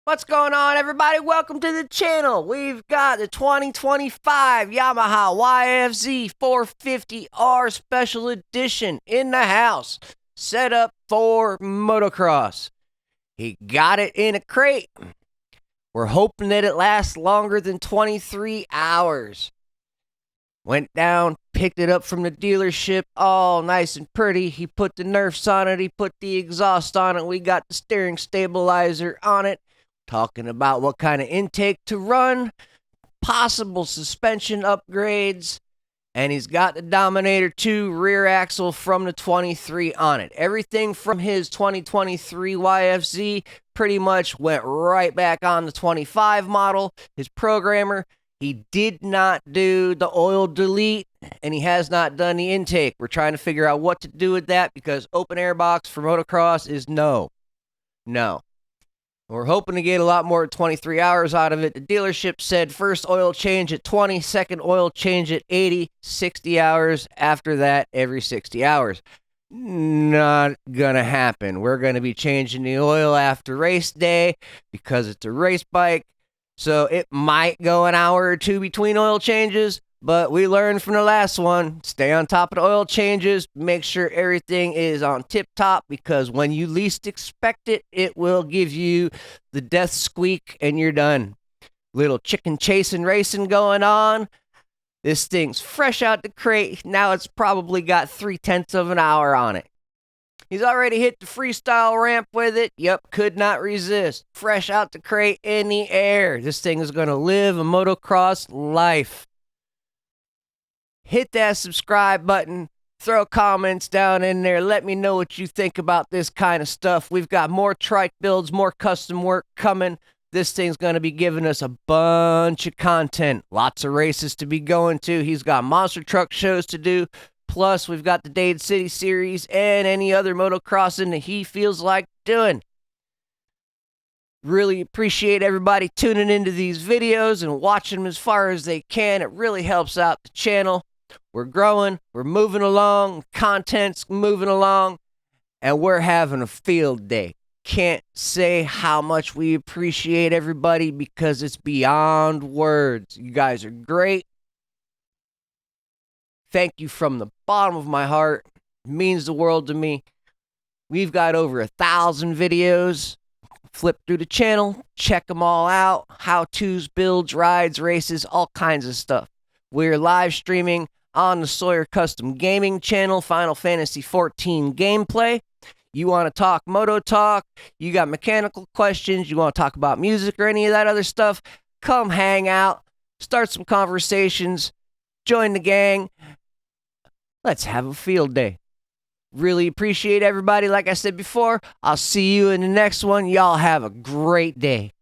What's going on, everybody? Welcome to the channel. We've got the 2025 Yamaha YFZ450R Special Edition in the house, set up for motocross. He got it in a crate. We're hoping that it lasts longer than 23 hours. Went down, picked it up from the dealership, all nice and pretty. He put the Nerfs on it, he put the exhaust on it, we got the steering stabilizer on it. Talking about what kind of intake to run, possible suspension upgrades, and he's got the Dominator 2 rear axle from the 23 on it. Everything from his 2023 YFZ pretty much went right back on the 25 model. His programmer, he did not do the oil delete, and he has not done the intake. We're trying to figure out what to do with that because open air box for motocross is no. We're hoping to get a lot more 23 hours out of it. The dealership said first oil change at 20, second oil change at 80, 60 hours. After that, every 60 hours. Not gonna happen. We're gonna be changing the oil after race day because it's a race bike. So it might go an hour or two between oil changes, but we learned from the last one, stay on top of the oil changes, make sure everything is on tip-top, because when you least expect it, it will give you the death squeak and you're done. Little chicken chasing racing going on. This thing's fresh out the crate. Now it's probably got 3/10 of an hour on it. He's already hit the freestyle ramp with it. Yep, could not resist. Fresh out the crate in the air. This thing is going to live a motocross life. Hit that subscribe button, throw comments down in there, let me know what you think about this kind of stuff. We've got more trike builds, more custom work coming. This thing's going to be giving us a bunch of content, lots of races to be going to. He's got monster truck shows to do, plus we've got the Dade City Series and any other motocrossing that he feels like doing. Really appreciate everybody tuning into these videos and watching them as far as they can. It really helps out the channel. We're growing, we're moving along, content's moving along, and we're having a field day. Can't say how much we appreciate everybody because it's beyond words. You guys are great. Thank you from the bottom of my heart. It means the world to me. We've got over 1,000 videos. Flip through the channel, check them all out. How-tos, builds, rides, races, all kinds of stuff. We're live streaming on the Sawyer Custom Gaming channel, Final Fantasy XIV gameplay. You want to talk Moto Talk, you got mechanical questions, you want to talk about music or any of that other stuff, come hang out, start some conversations, join the gang. Let's have a field day. Really appreciate everybody. Like I said before, I'll see you in the next one. Y'all have a great day.